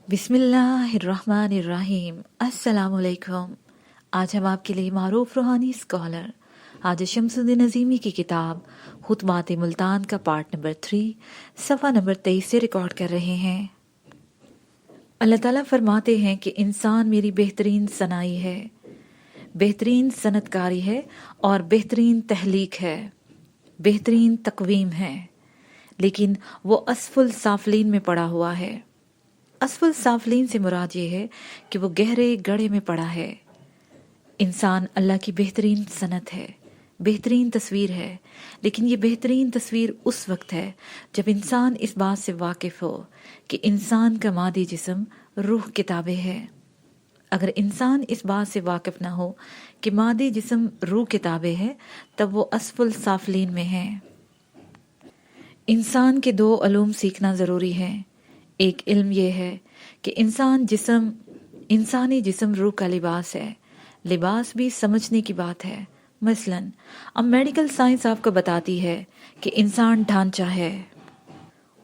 بسم اللہ الرحمن الرحیم۔ السلام علیکم۔ آج ہم آپ کے لیے معروف روحانی اسکالر حاجی شمس الدین عظیمی کی کتاب خطبات ملتان کا پارٹ نمبر 3 صفحہ نمبر 23 سے ریکارڈ کر رہے ہیں۔ اللہ تعالیٰ فرماتے ہیں کہ انسان میری بہترین صنائی ہے، بہترین صنعت کاری ہے اور بہترین تخلیق ہے، بہترین تقویم ہے، لیکن وہ اسفل سافلین میں پڑا ہوا ہے۔ اسفل سافلین سے مراد یہ ہے کہ وہ گہرے گڑھے میں پڑا ہے۔ انسان اللہ کی بہترین صنعت ہے، بہترین تصویر ہے، لیکن یہ بہترین تصویر اس وقت ہے جب انسان اس بات سے واقف ہو کہ انسان کا مادی جسم روح کتابیں ہے۔ اگر انسان اس بات سے واقف نہ ہو کہ مادی جسم روح کتابیں ہے، تب وہ اسفل سافلین میں ہے۔ انسان کے دو علوم سیکھنا ضروری ہے۔ ایک علم یہ ہے کہ انسانی جسم روح کا لباس ہے۔ لباس بھی سمجھنے کی بات ہے۔ مثلا اب میڈیکل سائنس آپ کو بتاتی ہے کہ انسان ڈھانچہ ہے،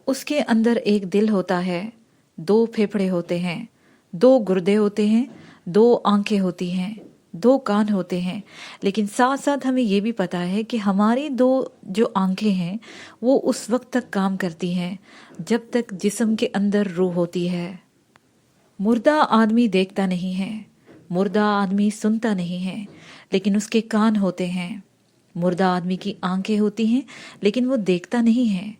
اس کے اندر ایک دل ہوتا ہے، 2 پھیپھڑے ہوتے ہیں، 2 گردے ہوتے ہیں، 2 آنکھیں ہوتی ہیں، 2 کان ہوتے ہیں، لیکن ساتھ ساتھ ہمیں یہ بھی پتا ہے کہ ہماری 2 جو آنکھیں ہیں وہ اس وقت تک کام کرتی ہیں جب تک جسم کے اندر روح ہوتی ہے۔ مردہ آدمی دیکھتا نہیں ہے، مردہ آدمی سنتا نہیں ہے، لیکن اس کے کان ہوتے ہیں۔ مردہ آدمی کی آنکھیں ہوتی ہیں، لیکن وہ دیکھتا نہیں ہے۔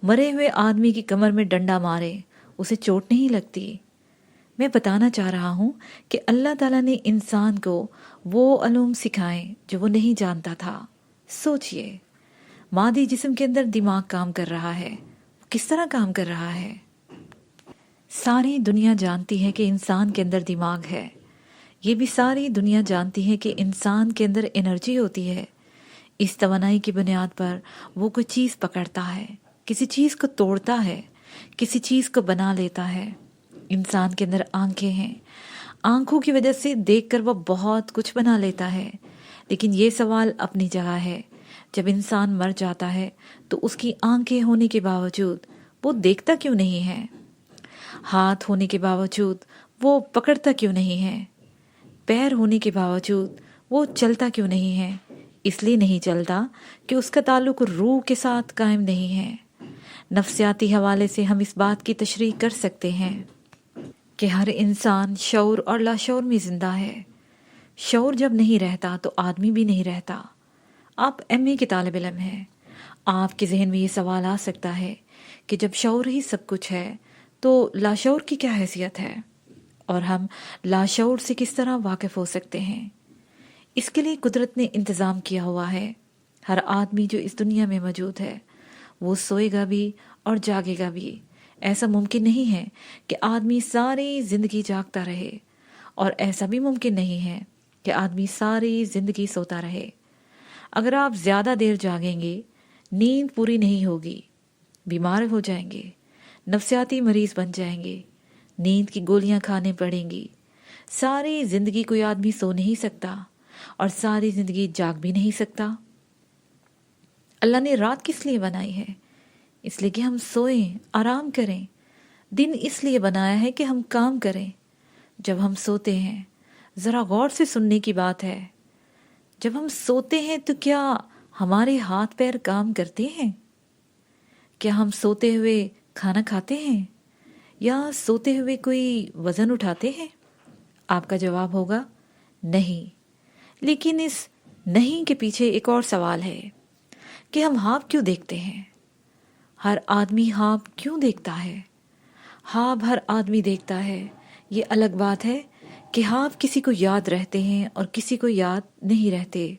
مرے ہوئے آدمی کی کمر میں ڈنڈا مارے، اسے چوٹ نہیں لگتی۔ میں بتانا چاہ رہا ہوں کہ اللہ تعالیٰ نے انسان کو وہ علوم سکھائے جو وہ نہیں جانتا تھا۔ سوچئے، مادی جسم کے اندر دماغ کام کر رہا ہے، کس طرح کام کر رہا ہے؟ ساری دنیا جانتی ہے کہ انسان کے اندر دماغ ہے، یہ بھی ساری دنیا جانتی ہے کہ انسان کے اندر انرجی ہوتی ہے۔ اس توانائی کی بنیاد پر وہ کوئی چیز پکڑتا ہے، کسی چیز کو توڑتا ہے، کسی چیز کو بنا لیتا ہے۔ انسان کے اندر آنکھیں ہیں، آنکھوں کی وجہ سے دیکھ کر وہ بہت کچھ بنا لیتا ہے، لیکن یہ سوال اپنی جگہ ہے۔ جب انسان مر جاتا ہے تو اس کی آنکھیں ہونے کے باوجود وہ دیکھتا کیوں نہیں ہے؟ ہاتھ ہونے کے باوجود وہ پکڑتا کیوں نہیں ہے؟ پیر ہونے کے باوجود وہ چلتا کیوں نہیں ہے؟ اس لیے نہیں چلتا کہ اس کا تعلق روح کے ساتھ قائم نہیں ہے۔ نفسیاتی حوالے سے ہم اس بات کی تشریح کر سکتے ہیں کہ ہر انسان شعور اور لاشعور میں زندہ ہے۔ شعور جب نہیں رہتا تو آدمی بھی نہیں رہتا۔ آپ ایم اے کے طالب علم ہیں، آپ کے ذہن میں یہ سوال آ سکتا ہے کہ جب شعور ہی سب کچھ ہے تو لاشعور کی کیا حیثیت ہے، اور ہم لاشعور سے کس طرح واقف ہو سکتے ہیں؟ اس کے لیے قدرت نے انتظام کیا ہوا ہے۔ ہر آدمی جو اس دنیا میں موجود ہے وہ سوئے گا بھی اور جاگے گا بھی۔ ایسا ممکن نہیں ہے کہ آدمی ساری زندگی جاگتا رہے، اور ایسا بھی ممکن نہیں ہے کہ آدمی ساری زندگی سوتا رہے۔ اگر آپ زیادہ دیر جاگیں گے، نیند پوری نہیں ہوگی، بیمار ہو جائیں گے، نفسیاتی مریض بن جائیں گے، نیند کی گولیاں کھانے پڑیں گی۔ ساری زندگی کوئی آدمی سو نہیں سکتا اور ساری زندگی جاگ بھی نہیں سکتا۔ اللہ نے رات کس لیے بنائی ہے؟ اس لیے کہ ہم سوئیں، آرام کریں۔ دن اس لیے بنایا ہے کہ ہم کام کریں۔ جب ہم سوتے ہیں، ذرا غور سے سننے کی بات ہے، جب ہم سوتے ہیں تو کیا ہمارے ہاتھ پیر کام کرتے ہیں؟ کیا ہم سوتے ہوئے کھانا کھاتے ہیں یا سوتے ہوئے کوئی وزن اٹھاتے ہیں؟ آپ کا جواب ہوگا نہیں۔ لیکن اس نہیں کے پیچھے ایک اور سوال ہے کہ ہم خواب کیوں دیکھتے ہیں؟ ہر آدمی خواب کیوں دیکھتا ہے؟ خواب ہر آدمی دیکھتا ہے، یہ الگ بات ہے کہ خواب کسی کو یاد رہتے ہیں اور کسی کو یاد نہیں رہتے۔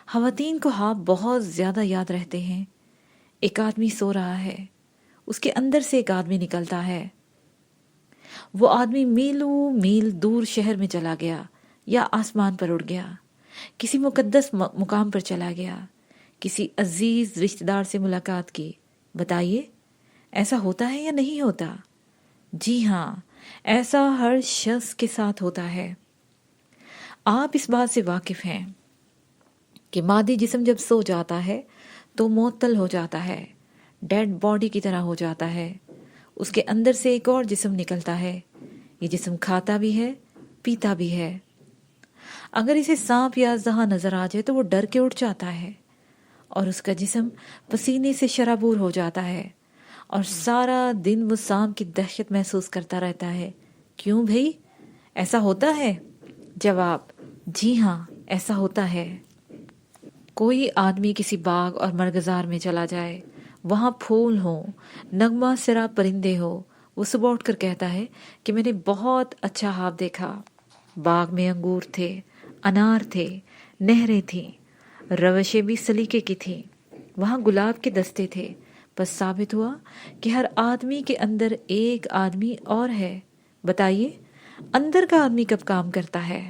خواتین کو خواب بہت زیادہ یاد رہتے ہیں۔ ایک آدمی سو رہا ہے، اس کے اندر سے ایک آدمی نکلتا ہے، وہ آدمی میلوں میل دور شہر میں چلا گیا یا آسمان پر اڑ گیا، کسی مقدس مقام پر چلا گیا، کسی عزیز رشتہ دار سے ملاقات کی۔ بتائیے، ایسا ہوتا ہے یا نہیں ہوتا؟ جی ہاں، ایسا ہر شخص کے ساتھ ہوتا ہے۔ آپ اس بات سے واقف ہیں کہ مادی جسم جب سو جاتا ہے تو معطل ہو جاتا ہے، ڈیڈ باڈی کی طرح ہو جاتا ہے، اس کے اندر سے ایک اور جسم نکلتا ہے. یہ جسم کھاتا بھی ہے، پیتا بھی ہے. اگر اسے سانپ یا اژدہا نظر آ جائے تو وہ ڈر کے اٹھ جاتا ہے اور اس کا جسم پسینے سے شرابور ہو جاتا ہے اور سارا دن وہ سانپ کی دہشت محسوس کرتا رہتا ہے. کیوں بھئی، ایسا ہوتا ہے؟ جواب: جی ہاں، ایسا ہوتا ہے. کوئی آدمی کسی باغ اور مرغزار میں چلا جائے، وہاں پھول ہوں، نغمہ سرا پرندے ہو، وہ صبح اٹھ کر کہتا ہے کہ میں نے بہت اچھا خواب دیکھا. باغ میں انگور تھے، انار تھے، نہریں تھیں، روشیں بھی سلیقے کی تھیں، وہاں گلاب کے دستے تھے. بس ثابت ہوا کہ ہر آدمی کے اندر ایک آدمی اور ہے. بتائیے، اندر کا آدمی کب کام کرتا ہے؟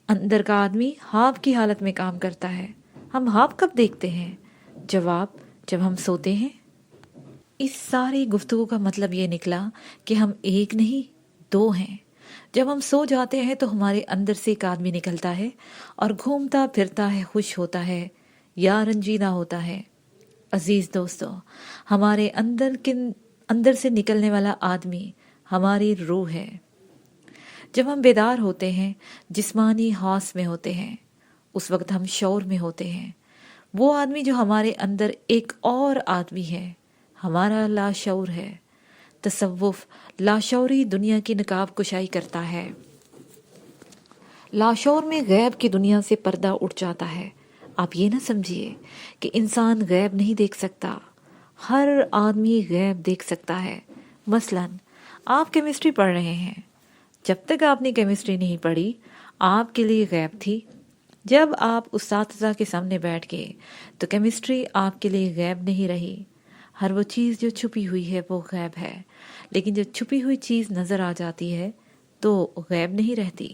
اندر کا آدمی خواب کی حالت میں کام کرتا ہے. ہم خواب کب دیکھتے ہیں؟ جواب: جب ہم سوتے ہیں. اس ساری گفتگو کا مطلب یہ نکلا کہ ہم ایک نہیں، دو ہیں. جب ہم سو جاتے ہیں تو ہمارے اندر سے ایک آدمی نکلتا ہے اور گھومتا پھرتا ہے، خوش ہوتا ہے یا رنجیدہ ہوتا ہے. عزیز دوستو، ہمارے اندر سے نکلنے والا آدمی ہماری روح ہے. جب ہم بیدار ہوتے ہیں، جسمانی حواس میں ہوتے ہیں، اس وقت ہم شعور میں ہوتے ہیں. وہ آدمی جو ہمارے اندر ایک اور آدمی ہے، ہمارا لاشعور ہے. تصوف لاشعوری دنیا کی نقاب کشائی کرتا ہے. لاشعور میں غیب کی دنیا سے پردہ اٹھ جاتا ہے. آپ یہ نہ سمجھیے کہ انسان غیب نہیں دیکھ سکتا. ہر آدمی غیب دیکھ سکتا ہے. مثلا آپ کیمسٹری پڑھ رہے ہیں. جب تک آپ نے کیمسٹری نہیں پڑھی، آپ کے لیے غیب تھی. جب آپ اساتذہ کے سامنے بیٹھ گئے تو کیمسٹری آپ کے لیے غیب نہیں رہی. ہر وہ چیز جو چھپی ہوئی ہے وہ غیب ہے، لیکن جب چھپی ہوئی چیز نظر آ جاتی ہے تو غیب نہیں رہتی.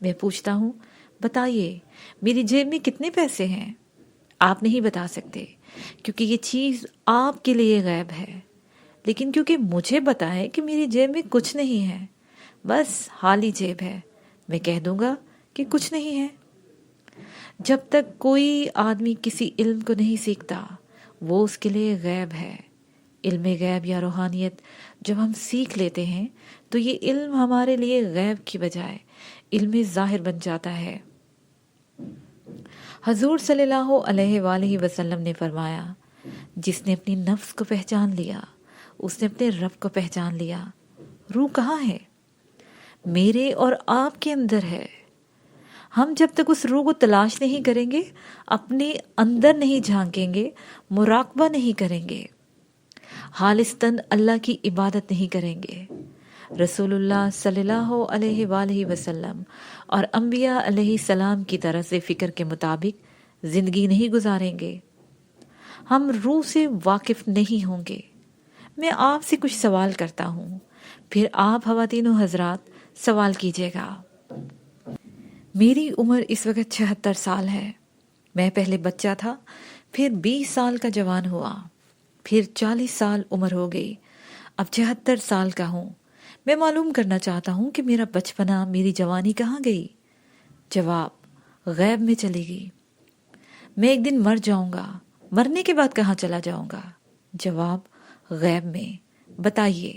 میں پوچھتا ہوں، بتائیے میری جیب میں کتنے پیسے ہیں؟ آپ نہیں بتا سکتے کیونکہ یہ چیز آپ کے لیے غیب ہے. لیکن کیونکہ مجھے پتا ہے کہ میری جیب میں کچھ نہیں ہے، بس خالی جیب ہے، میں کہہ دوں گا کہ کچھ نہیں ہے. جب تک کوئی آدمی کسی علم کو نہیں سیکھتا وہ اس کے لیے غیب ہے. علم غیب یا روحانیت جب ہم سیکھ لیتے ہیں تو یہ علم ہمارے لیے غیب کی بجائے علم ظاہر بن جاتا ہے. حضور صلی اللہ علیہ وآلہ وسلم نے فرمایا، جس نے اپنی نفس کو پہچان لیا اس نے اپنے رب کو پہچان لیا. روح کہاں ہے؟ میرے اور آپ کے اندر ہے. ہم جب تک اس روح کو تلاش نہیں کریں گے، اپنے اندر نہیں جھانکیں گے، مراقبہ نہیں کریں گے، خالصتاً اللہ کی عبادت نہیں کریں گے، رسول اللہ صلی اللہ علیہ وآلہ وسلم اور انبیاء علیہ السلام کی طرز فکر کے مطابق زندگی نہیں گزاریں گے، ہم روح سے واقف نہیں ہوں گے. میں آپ سے کچھ سوال کرتا ہوں، پھر آپ خواتین و حضرات سوال کیجیے گا. میری عمر اس وقت 76 سال ہے. میں پہلے بچہ تھا، پھر 20 سال کا جوان ہوا، پھر 40 سال عمر ہو گئی، اب 76 سال کا ہوں. میں معلوم کرنا چاہتا ہوں کہ میرا بچپنا، میری جوانی کہاں گئی؟ جواب: غیب میں چلی گئی. میں ایک دن مر جاؤں گا، مرنے کے بعد کہاں چلا جاؤں گا؟ جواب: غیب میں. بتائیے،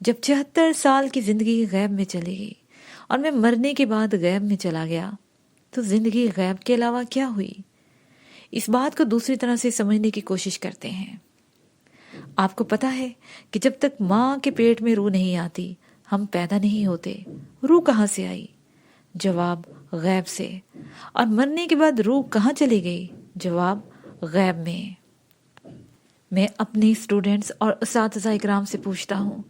جب 76 سال کی زندگی غیب میں چلی گئی اور میں مرنے کے بعد غیب میں چلا گیا تو زندگی غیب کے علاوہ کیا ہوئی؟ اس بات کو دوسری طرح سے سمجھنے کی کوشش کرتے ہیں. آپ کو پتا ہے کہ جب تک ماں کے پیٹ میں روح نہیں آتی ہم پیدا نہیں ہوتے. روح کہاں سے آئی؟ جواب: غیب سے. اور مرنے کے بعد روح کہاں چلی گئی؟ جواب: غیب میں. میں اپنے اسٹوڈنٹس اور اساتذہ اکرام سے پوچھتا ہوں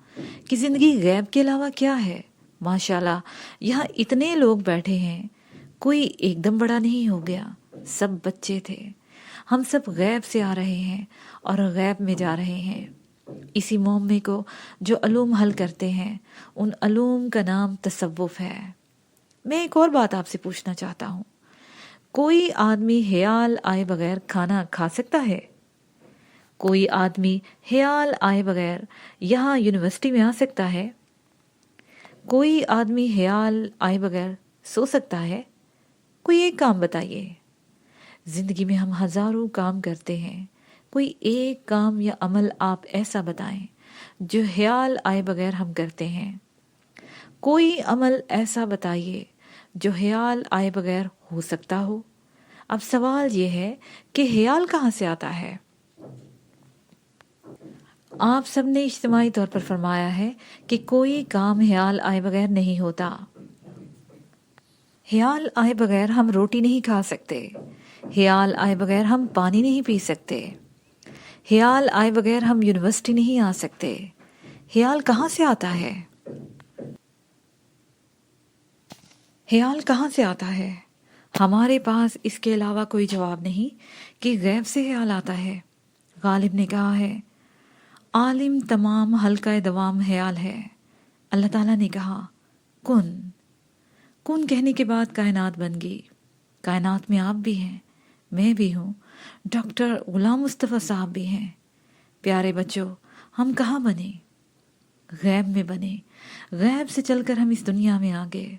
کہ زندگی غیب کے علاوہ کیا ہے؟ ماشاءاللہ یہاں اتنے لوگ بیٹھے ہیں، کوئی ایک دم بڑا نہیں ہو گیا، سب بچے تھے. ہم سب غیب سے آ رہے ہیں اور غیب میں جا رہے ہیں. اسی معمے کو جو علوم حل کرتے ہیں ان علوم کا نام تصوف ہے. میں ایک اور بات آپ سے پوچھنا چاہتا ہوں، کوئی آدمی خیال آئے بغیر کھانا کھا سکتا ہے؟ کوئی آدمی خیال آئے بغیر یہاں یونیورسٹی میں آ سکتا ہے؟ کوئی آدمی خیال آئے بغیر سو سکتا ہے؟ کوئی ایک کام بتائیے. زندگی میں ہم ہزاروں کام کرتے ہیں، کوئی ایک کام یا عمل آپ ایسا بتائیں جو خیال آئے بغیر ہم کرتے ہیں۔ کوئی عمل ایسا بتائیے جو خیال آئے بغیر ہو سکتا ہو۔ اب سوال یہ ہے کہ خیال کہاں سے آتا ہے؟ آپ سب نے اجتماعی طور پر فرمایا ہے کہ کوئی کام خیال آئے بغیر نہیں ہوتا۔ خیال آئے بغیر ہم روٹی نہیں کھا سکتے، خیال آئے بغیر ہم پانی نہیں پی سکتے، خیال آئے بغیر ہم یونیورسٹی نہیں آ سکتے۔ خیال کہاں سے آتا ہے؟ خیال کہاں سے آتا ہے؟ ہمارے پاس اس کے علاوہ کوئی جواب نہیں کہ غیب سے خیال آتا ہے۔ غالب نے کہا ہے عالم تمام حلقہ دوام خیال ہے۔ اللہ تعالیٰ نے کہا کن۔ کن کہنے کے بعد کائنات بن گئی۔ کائنات میں آپ بھی ہیں، میں بھی ہوں، ڈاکٹر غلام مصطفیٰ صاحب بھی ہیں۔ پیارے بچوں، ہم کہاں بنے؟ غیب میں بنے۔ غیب سے چل کر ہم اس دنیا میں آ گئے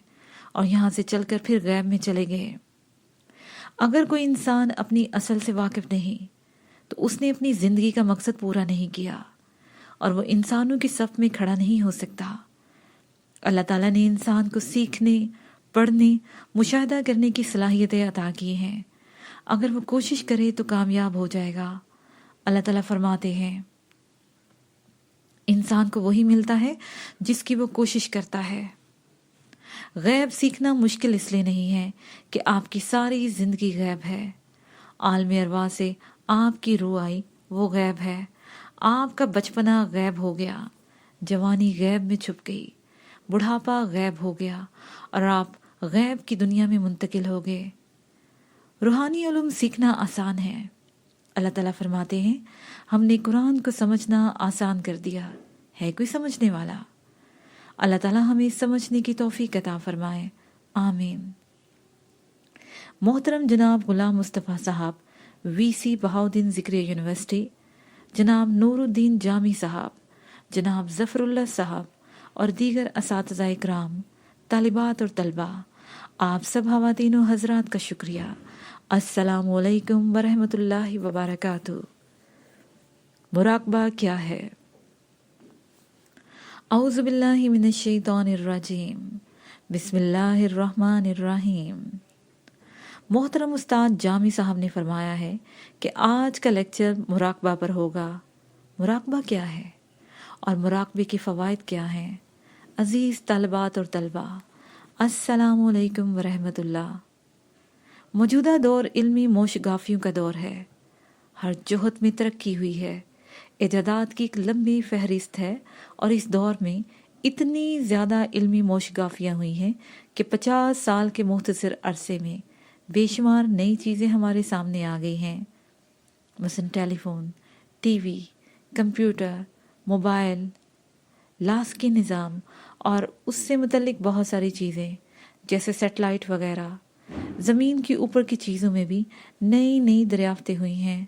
اور یہاں سے چل کر پھر غیب میں چلے گئے۔ اگر کوئی انسان اپنی اصل سے واقف نہیں تو اس نے اپنی زندگی کا مقصد پورا نہیں کیا اور وہ انسانوں کی صف میں کھڑا نہیں ہو سکتا۔ اللہ تعالیٰ نے انسان کو سیکھنے، پڑھنے، مشاہدہ کرنے کی صلاحیتیں عطا کی ہیں۔ اگر وہ کوشش کرے تو کامیاب ہو جائے گا۔ اللہ تعالیٰ فرماتے ہیں انسان کو وہی ملتا ہے جس کی وہ کوشش کرتا ہے۔ غیب سیکھنا مشکل اس لیے نہیں ہے کہ آپ کی ساری زندگی غیب ہے۔ عالم ارواح سے آپ کی روح آئی، وہ غیب ہے۔ آپ کا بچپنا غیب ہو گیا، جوانی غیب میں چھپ گئی، بڑھاپا غیب ہو گیا اور آپ غیب کی دنیا میں منتقل ہو گئے۔ روحانی علوم سیکھنا آسان ہے۔ اللہ تعالیٰ فرماتے ہیں ہم نے قرآن کو سمجھنا آسان کر دیا، ہے کوئی سمجھنے والا؟ اللہ تعالیٰ ہمیں سمجھنے کی توفیق عطا فرمائے، آمین۔ محترم جناب غلام مصطفیٰ صاحب، وی سی بہاؤالدین ذکریہ یونیورسٹی، جناب نور الدین جامی صاحب، جناب ظفر اللہ صاحب اور دیگر اساتذہ اکرام، طالبات اور طلباء، آپ سب خواتین و حضرات کا شکریہ۔ السلام علیکم ورحمۃ اللہ وبرکاتہ۔ مراقبہ کیا ہے؟ اعوذ باللہ من الشیطان الرجیم، بسم اللہ الرحمن الرحیم۔ محترم استاد جامی صاحب نے فرمایا ہے کہ آج کا لیکچر مراقبہ پر ہوگا۔ مراقبہ کیا ہے اور مراقبے کے فوائد کیا ہیں؟ عزیز طالبات اور طلباء، السلام علیکم ورحمۃ اللہ۔ موجودہ دور علمی موشگافیوں کا دور ہے۔ ہر جہت میں ترقی ہوئی ہے، ایجادات کی ایک لمبی فہرست ہے اور اس دور میں اتنی زیادہ علمی موشگافیاں ہوئی ہیں کہ 50 سال کے مختصر عرصے میں بے شمار نئی چیزیں ہمارے سامنے آ گئی ہیں، مثلا telephone, TV, computer, mobile, لاس کے نظام اور اس سے متعلق بہت ساری چیزیں جیسے سیٹلائٹ وغیرہ۔ زمین کے اوپر کی چیزوں میں بھی نئی نئی دریافتیں ہوئی ہیں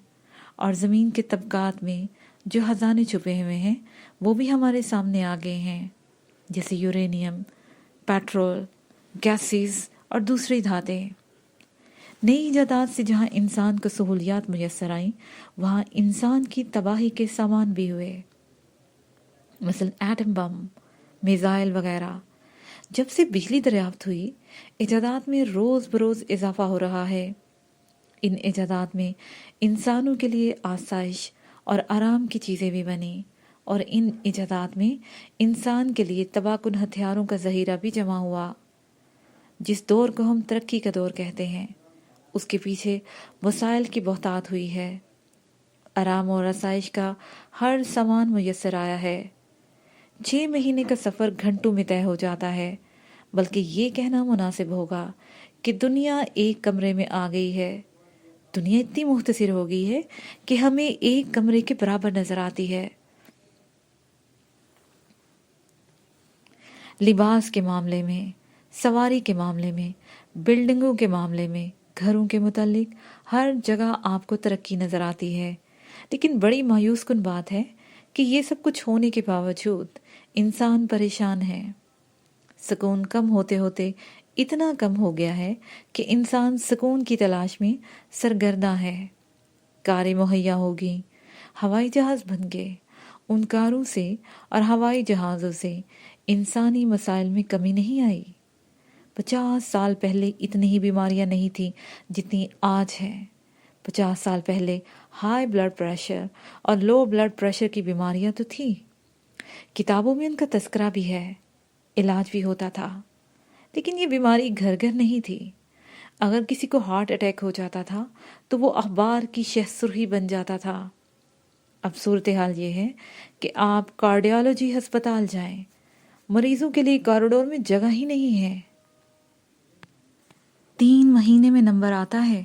اور زمین کے طبقات میں جو خزانے چھپے ہوئے ہیں وہ بھی ہمارے سامنے آ گئے ہیں، جیسے یورینیم، پیٹرول، گیسز اور دوسری دھاتیں۔ نئی ایجادات سے جہاں انسان کو سہولیات میسر آئیں وہاں انسان کی تباہی کے سامان بھی ہوئے، مثلا ایٹم بم، میزائل وغیرہ۔ جب سے بجلی دریافت ہوئی ایجادات میں روز بروز اضافہ ہو رہا ہے۔ ان ایجادات میں انسانوں کے لیے آسائش اور آرام کی چیزیں بھی بنیں اور ان ایجادات میں انسان کے لیے تباہ کن ہتھیاروں کا ذخیرہ بھی جمع ہوا۔ جس دور کو ہم ترقی کا دور کہتے ہیں اس کے پیچھے وسائل کی بہتات ہوئی ہے۔ آرام اور آسائش کا ہر سامان میسر آیا ہے۔ 6 مہینے کا سفر گھنٹوں میں طے ہو جاتا ہے، بلکہ یہ کہنا مناسب ہوگا کہ دنیا ایک کمرے میں آ گئی ہے۔ دنیا اتنی مختصر ہو گئی ہے کہ ہمیں ایک کمرے کے برابر نظر آتی ہے۔ لباس کے معاملے میں، سواری کے معاملے میں، بلڈنگوں کے معاملے میں، گھروں کے متعلق ہر جگہ آپ کو ترقی نظر آتی ہے، لیکن بڑی مایوس کن بات ہے کہ یہ سب کچھ ہونے کے باوجود انسان پریشان ہے۔ سکون کم ہوتے ہوتے اتنا کم ہو گیا ہے کہ انسان سکون کی تلاش میں سرگرداں ہے۔ کاریں مہیا ہو گئیں، ہوائی جہاز بن گئے ان کاروں سے اور ہوائی جہازوں سے انسانی مسائل میں کمی نہیں آئی۔ 50 سال پہلے اتنی ہی بیماریاں نہیں تھیں جتنی آج ہیں۔ 50 سال پہلے ہائی بلڈ پریشر اور لو بلڈ پریشر کی بیماریاں تو تھیں، کتابوں میں ان کا تذکرہ بھی ہے، علاج بھی ہوتا تھا، لیکن یہ بیماری گھر گھر نہیں تھی۔ اگر کسی کو ہارٹ اٹیک ہو جاتا تھا تو وہ اخبار کی شہ سرخی بن جاتا تھا۔ اب صورتحال یہ ہے کہ آپ کارڈیالوجی ہسپتال جائیں، مریضوں کے لیے کاریڈور میں جگہ ہی نہیں ہے، 3 مہینے میں نمبر آتا ہے۔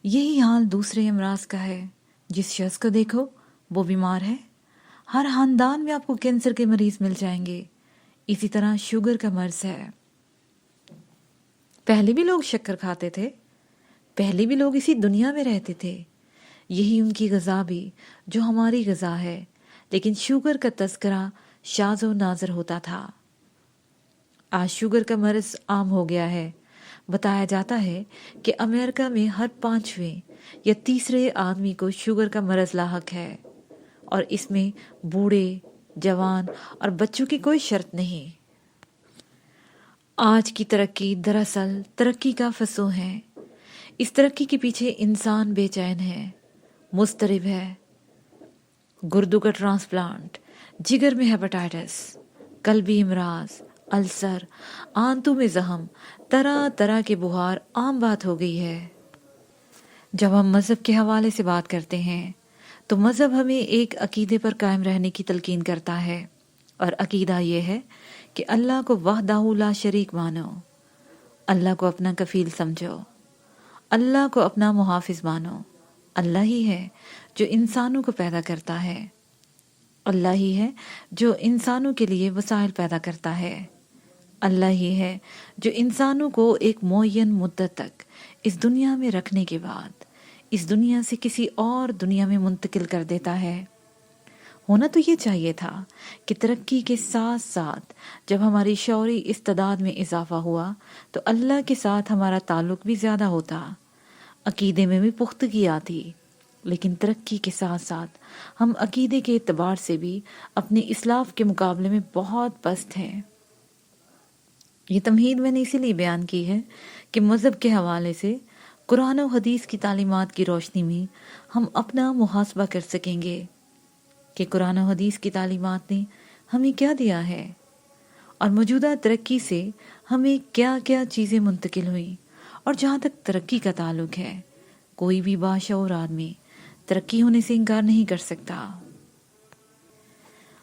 یہی حال دوسرے امراض کا ہے، جس شخص کو دیکھو وہ بیمار ہے۔ ہر خاندان میں آپ کو کینسر کے مریض مل جائیں گے، اسی طرح شوگر کا مرض ہے۔ پہلے بھی لوگ شکر کھاتے تھے، پہلے بھی لوگ اسی دنیا میں رہتے تھے، یہی ان کی غذا بھی جو ہماری غذا ہے، لیکن شوگر کا تذکرہ شاذ و نادر ہوتا تھا۔ آج شوگر کا مرض عام ہو گیا ہے۔ بتایا جاتا ہے کہ امریکہ میں ہر 5ویں یا تیسرے آدمی کو شوگر کا مرض لاحق ہے، اور اس میں بوڑھے، جوان اور بچوں کی کوئی شرط نہیں۔ آج کی ترقی دراصل ترقی کا فسوں ہے۔ اس ترقی کے پیچھے انسان بے چین ہے، مضطرب ہے۔ گردوں کا ٹرانسپلانٹ، جگر میں ہیپاٹائٹس، قلبی امراض، السر، آنتوں میں زخم، طرح طرح کے بخار عام بات ہو گئی ہے۔ جب ہم مذہب کے حوالے سے بات کرتے ہیں تو مذہب ہمیں ایک عقیدے پر قائم رہنے کی تلقین کرتا ہے، اور عقیدہ یہ ہے کہ اللہ کو وحدہ لا شریک مانو، اللہ کو اپنا کفیل سمجھو، اللہ کو اپنا محافظ مانو۔ اللہ ہی ہے جو انسانوں کو پیدا کرتا ہے، اللہ ہی ہے جو انسانوں کے لیے وسائل پیدا کرتا ہے، اللہ ہی ہے جو انسانوں کو ایک معین مدت تک اس دنیا میں رکھنے کے بعد اس دنیا سے کسی اور دنیا میں منتقل کر دیتا ہے۔ ہونا تو یہ چاہیے تھا کہ ترقی کے ساتھ ساتھ جب ہماری شعوری استعداد میں اضافہ ہوا تو اللہ کے ساتھ ہمارا تعلق بھی زیادہ ہوتا، عقیدے میں بھی پختگی آتی، لیکن ترقی کے ساتھ ساتھ ہم عقیدے کے اعتبار سے بھی اپنے اسلاف کے مقابلے میں بہت پست ہیں۔ یہ تمہید میں نے اسی لیے بیان کی ہے کہ مذہب کے حوالے سے قرآن و حدیث کی تعلیمات کی روشنی میں ہم اپنا محاسبہ کر سکیں گے کہ قرآن و حدیث کی تعلیمات نے ہمیں کیا دیا ہے، اور موجودہ ترقی سے ہمیں کیا کیا چیزیں منتقل ہوئیں۔ اور جہاں تک ترقی کا تعلق ہے، کوئی بھی باشعور آدمی ترقی ہونے سے انکار نہیں کر سکتا۔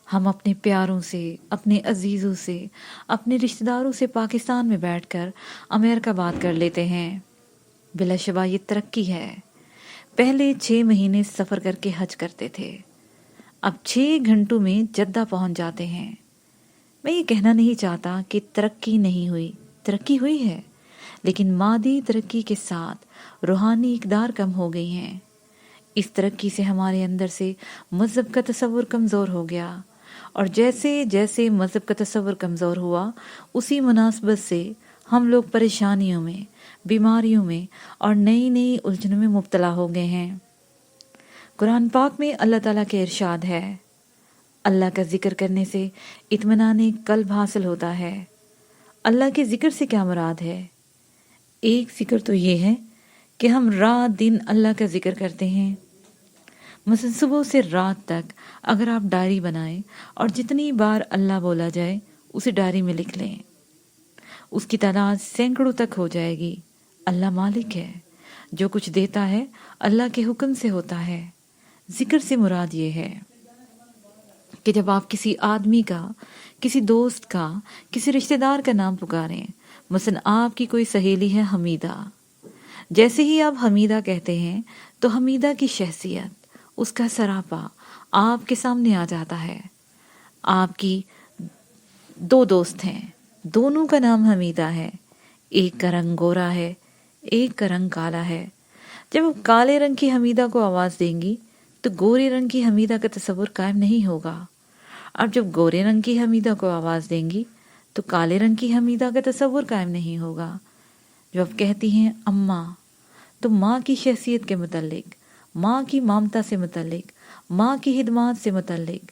ہم اپنے پیاروں سے، اپنے عزیزوں سے، اپنے رشتہ داروں سے پاکستان میں بیٹھ کر امریکہ بات کر لیتے ہیں، بلا شبہ یہ ترقی ہے۔ پہلے 6 مہینے سفر کر کے حج کرتے تھے، اب 6 گھنٹوں میں جدہ پہنچ جاتے ہیں۔ میں یہ کہنا نہیں چاہتا کہ ترقی نہیں ہوئی، ترقی ہوئی ہے، لیکن مادی ترقی کے ساتھ روحانی اقدار کم ہو گئی ہیں۔ اس ترقی سے ہمارے اندر سے مذہب کا تصور کمزور ہو گیا، اور جیسے جیسے مذہب کا تصور کمزور ہوا، اسی مناسبت سے ہم لوگ پریشانیوں میں، بیماریوں میں اور نئی نئی الجھنوں میں مبتلا ہو گئے ہیں۔ قرآن پاک میں اللہ تعالیٰ کے ارشاد ہے، اللہ کا ذکر کرنے سے اطمینان قلب حاصل ہوتا ہے۔ اللہ کے ذکر سے کیا مراد ہے؟ ایک ذکر تو یہ ہے کہ ہم رات دن اللہ کا ذکر کرتے ہیں۔ مثلا صبح سے رات تک اگر آپ ڈائری بنائیں اور جتنی بار اللہ بولا جائے اسے ڈائری میں لکھ لیں، اس کی تعداد سینکڑوں تک ہو جائے گی۔ اللہ مالک ہے، جو کچھ دیتا ہے اللہ کے حکم سے ہوتا ہے۔ ذکر سے مراد یہ ہے کہ جب آپ کسی آدمی کا، کسی دوست کا، کسی رشتہ دار کا نام پکاریں، مثلا آپ کی کوئی سہیلی ہے حمیدہ، جیسے ہی آپ حمیدہ کہتے ہیں تو حمیدہ کی شخصیت، اس کا سراپا آپ کے سامنے آ جاتا ہے۔ آپ کی 2 دوست ہیں، دونوں کا نام حمیدہ ہے، ایک کا رنگ گورا ہے، ایک کا رنگ کالا ہے۔ جب آپ کالے رنگ کی حمیدہ کو آواز دیں گی تو گورے رنگ کی حمیدہ کا تصور قائم نہیں ہوگا، اور جب گورے رنگ کی حمیدہ کو آواز دیں گی تو کالے رنگ کی حمیدہ کا تصور قائم نہیں ہوگا۔ جب آپ کہتی ہیں اماں، تو ماں کی شخصیت کے متعلق، ماں کی مامتا سے متعلق، ماں کی خدمات سے متعلق،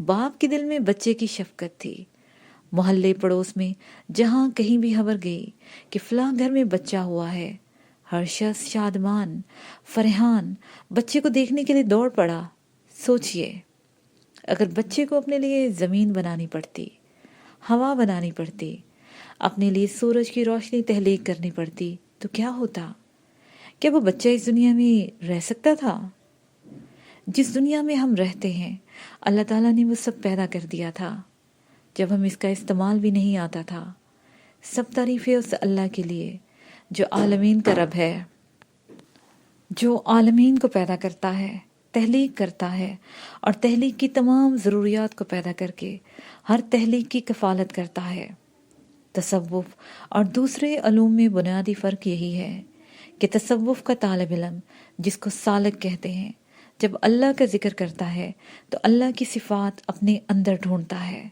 باپ کے دل میں بچے کی شفقت تھی۔ محلے پڑوس میں جہاں کہیں بھی خبر گئی کہ فلاں گھر میں بچہ ہوا ہے، ہر شخص شادمان فرحان بچے کو دیکھنے کے لیے دوڑ پڑا۔ سوچئے اگر بچے کو اپنے لیے زمین بنانی پڑتی، ہوا بنانی پڑتی، اپنے لیے سورج کی روشنی تخلیق کرنی پڑتی تو کیا ہوتا؟ کیا وہ بچہ اس دنیا میں رہ سکتا تھا؟ جس دنیا میں ہم رہتے ہیں اللہ تعالیٰ نے وہ سب پیدا کر دیا تھا جب ہم اس کا استعمال بھی نہیں آتا تھا۔ سب تعریفیں اس اللہ کے لیے جو عالمین کا رب ہے، جو عالمین کو پیدا کرتا ہے، تخلیق کرتا ہے اور تخلیق کی تمام ضروریات کو پیدا کر کے ہر تخلیق کی کفالت کرتا ہے۔ تصوف اور دوسرے علوم میں بنیادی فرق یہی ہے کہ تصوف کا طالب علم، جس کو سالک کہتے ہیں، جب اللہ کا ذکر کرتا ہے تو اللہ کی صفات اپنے اندر ڈھونڈتا ہے،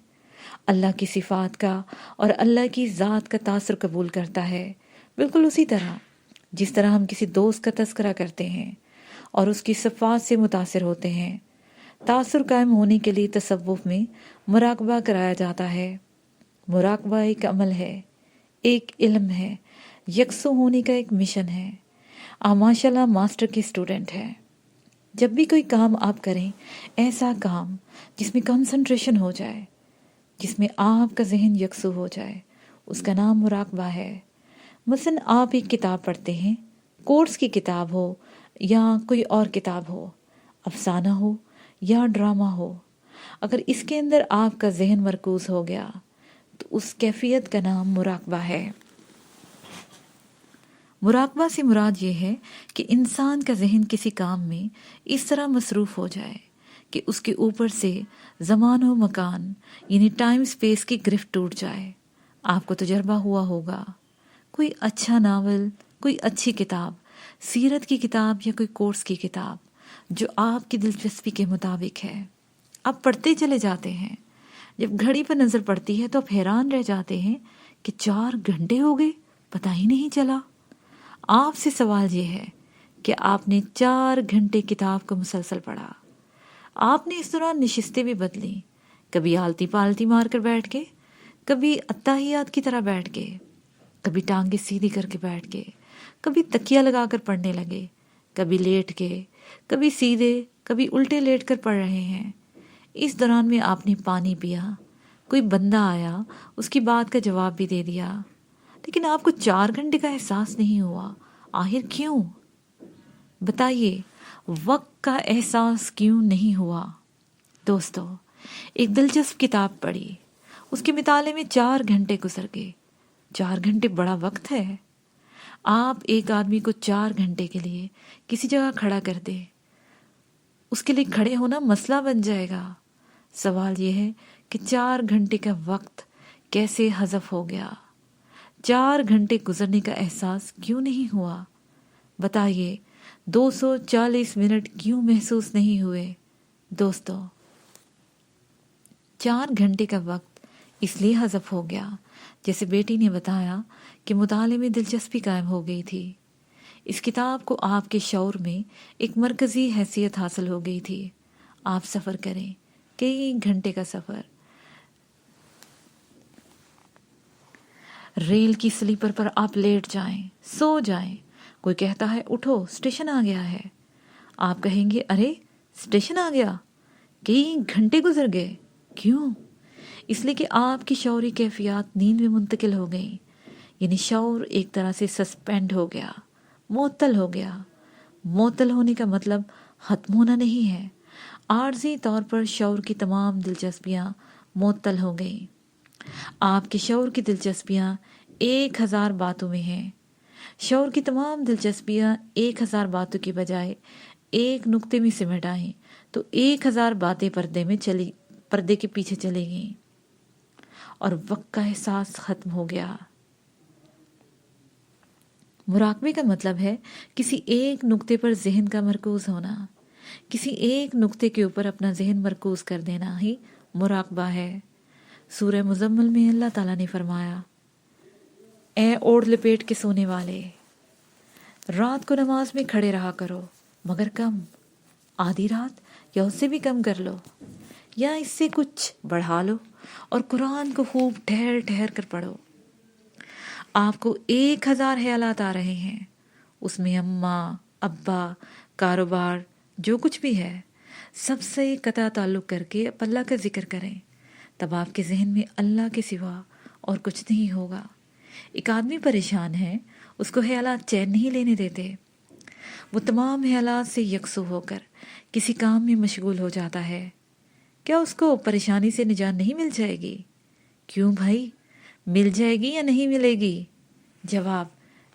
اللہ کی صفات کا اور اللہ کی ذات کا تاثر قبول کرتا ہے، بالکل اسی طرح جس طرح ہم کسی دوست کا تذکرہ کرتے ہیں اور اس کی صفات سے متاثر ہوتے ہیں۔ تاثر قائم ہونے کے لیے تصوف میں مراقبہ کرایا جاتا ہے۔ مراقبہ ایک عمل ہے، ایک علم ہے، یکسو ہونے کا ایک مشن ہے۔ آپ ماشاء اللہ ماسٹر کے اسٹوڈنٹ ہیں۔ جب بھی کوئی کام آپ کریں، ایسا کام جس میں کنسنٹریشن ہو جائے، جس میں آپ کا ذہن یکسو ہو جائے، اس کا نام مراقبہ ہے۔ مثلا آپ ایک کتاب پڑھتے ہیں، کورس کی کتاب ہو یا کوئی اور کتاب ہو، افسانہ ہو یا ڈرامہ ہو، اگر اس کے اندر آپ کا ذہن مرکوز ہو گیا تو اس کیفیت کا نام مراقبہ ہے۔ مراقبہ سے مراد یہ ہے کہ انسان کا ذہن کسی کام میں اس طرح مصروف ہو جائے کہ اس کے اوپر سے زمان و مکان یعنی ٹائم سپیس کی گرفت ٹوٹ جائے۔ آپ کو تجربہ ہوا ہوگا، کوئی اچھا ناول، کوئی اچھی کتاب، سیرت کی کتاب یا کوئی کورس کی کتاب جو آپ کی دلچسپی کے مطابق ہے، آپ پڑھتے چلے جاتے ہیں۔ جب گھڑی پر نظر پڑتی ہے تو آپ حیران رہ جاتے ہیں کہ 4 گھنٹے ہو گئے، پتہ ہی نہیں چلا۔ آپ سے سوال یہ ہے کہ آپ نے 4 گھنٹے کتاب کو مسلسل پڑھا۔ آپ نے اس دوران نشستیں بھی بدلی، کبھی آلتی پالتی مار کر بیٹھ کے، کبھی اتحیات کی طرح بیٹھ کے، کبھی ٹانگیں سیدھی کر کے بیٹھ کے، کبھی تکیہ لگا کر پڑھنے لگے، کبھی لیٹ کے، کبھی سیدھے، کبھی الٹے لیٹ کر پڑھ رہے ہیں۔ اس دوران میں آپ نے پانی پیا، کوئی بندہ آیا، اس کی بات کا جواب بھی دے دیا، لیکن آپ کو 4 گھنٹے کا احساس نہیں ہوا۔ آخر کیوں؟ بتائیے، وقت کا احساس کیوں نہیں ہوا؟ دوستو، ایک دلچسپ کتاب پڑھی، اس کے مطالعے میں 4 گھنٹے گزر گئے۔ 4 گھنٹے بڑا وقت ہے۔ آپ ایک آدمی کو 4 گھنٹے کے لیے کسی جگہ کھڑا کر دے، اس کے لیے کھڑے ہونا مسئلہ بن جائے گا۔ سوال یہ ہے کہ 4 گھنٹے کا وقت کیسے حذف ہو گیا؟ 4 گھنٹے گزرنے کا احساس کیوں نہیں ہوا؟ بتائیے، 240 منٹ کیوں محسوس نہیں ہوئے؟ دوستو، 4 گھنٹے کا وقت اس لیے حذف ہو گیا، جیسے بیٹی نے بتایا کہ مطالعے میں دلچسپی قائم ہو گئی تھی۔ اس کتاب کو آپ کے شعور میں ایک مرکزی حیثیت حاصل ہو گئی تھی۔ آپ سفر کریں، کئی گھنٹے کا سفر، ریل کی سلیپر پر آپ لیٹ جائیں، سو جائیں، کوئی کہتا ہے اٹھو اسٹیشن آ گیا ہے، آپ کہیں گے ارے اسٹیشن آ گیا، کئی گھنٹے گزر گئے۔ کیوں؟ اس لیے کہ آپ کی شعوری کیفیات نیند میں منتقل ہو گئیں، یعنی شعور ایک طرح سے سسپینڈ ہو گیا، معطل ہو گیا۔ معطل ہونے کا مطلب ختم ہونا نہیں ہے، عارضی طور پر شعور کی تمام دلچسپیاں معطل ہو گئیں۔ آپ کے شعور کی دلچسپیاں 1000 باتوں میں ہیں۔ شعور کی تمام دلچسپیاں 1000 باتوں کی بجائے ایک نقطے میں سمٹ آئیں تو 1000 باتیں پردے کے پیچھے چلی گئیں اور وقت کا احساس ختم ہو گیا۔ مراقبے کا مطلب ہے کسی ایک نقطے پر ذہن کا مرکوز ہونا، کسی ایک نقطے کے اوپر اپنا ذہن مرکوز کر دینا ہی مراقبہ ہے۔ سورہ مزمل میں اللہ تعالیٰ نے فرمایا، اے اوڑھ لپیٹ کے سونے والے، رات کو نماز میں کھڑے رہا کرو، مگر کم، آدھی رات یا اس سے بھی کم کر لو۔ یا اس سے کچھ بڑھا لو اور قرآن کو خوب ٹھہر ٹھہر کر پڑھو۔ آپ کو 1000 خیالات آ رہے ہیں، اس میں اماں، ابا، کاروبار، جو کچھ بھی ہے سب سے قطع تعلق کر کے اب اللہ کا ذکر کریں، تب آپ کے ذہن میں اللہ کے سوا اور کچھ نہیں ہوگا۔ ایک آدمی پریشان ہے، اس کو خیالات چین نہیں لینے دیتے، وہ تمام خیالات سے یکسو ہو کر کسی کام میں مشغول ہو جاتا ہے۔ کیا اس کو پریشانی سے نجات نہیں مل جائے گی؟ کیوں بھائی، مل جائے گی یا نہیں ملے گی؟ جواب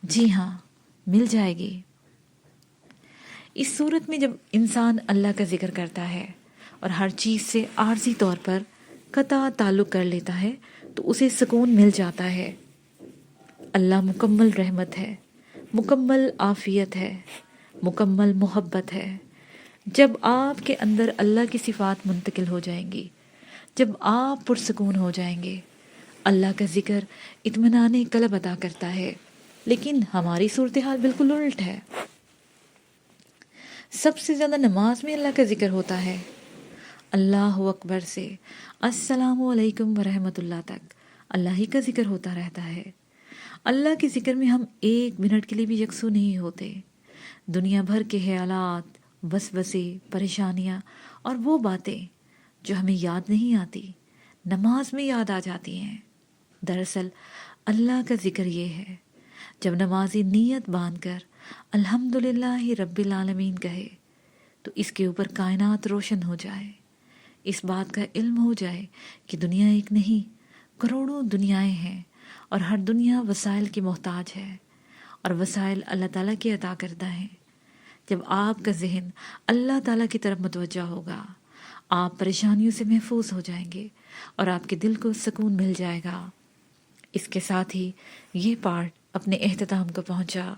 جی ہاں، مل جائے گی۔ اس صورت میں جب انسان اللہ کا ذکر کرتا ہے اور ہر چیز سے عارضی طور پر قطع تعلق کر لیتا ہے تو اسے سکون مل جاتا ہے۔ اللہ مکمل رحمت ہے، مکمل عافیت ہے، مکمل محبت ہے۔ جب آپ کے اندر اللہ کی صفات منتقل ہو جائیں گی، جب آپ پرسکون ہو جائیں گے، اللہ کا ذکر اطمینان قلب عطا کرتا ہے۔ لیکن ہماری صورتحال بالکل الٹ ہے۔ سب سے زیادہ نماز میں اللہ کا ذکر ہوتا ہے، اللہ اکبر سے السلام علیکم ورحمۃ اللہ تک اللہ ہی کا ذکر ہوتا رہتا ہے۔ اللہ کے ذکر میں ہم 1 منٹ کے لیے بھی یکسو نہیں ہوتے۔ دنیا بھر کے خیالات، وسوسے، پریشانیاں اور وہ باتیں جو ہمیں یاد نہیں آتی، نماز میں یاد آ جاتی ہیں۔ دراصل اللہ کا ذکر یہ ہے، جب نمازی نیت باندھ کر الحمدللہ رب العالمین کہے تو اس کے اوپر کائنات روشن ہو جائے، اس بات کا علم ہو جائے کہ دنیا ایک نہیں، کروڑوں دنیایں ہیں اور ہر دنیا وسائل کی محتاج ہے اور وسائل اللہ تعالیٰ کی عطا کردہ ہیں۔ جب آپ کا ذہن اللہ تعالیٰ کی طرف متوجہ ہوگا، آپ پریشانیوں سے محفوظ ہو جائیں گے اور آپ کے دل کو سکون مل جائے گا۔ اس کے ساتھ ہی یہ پارٹ اپنے اختتام کو پہنچا۔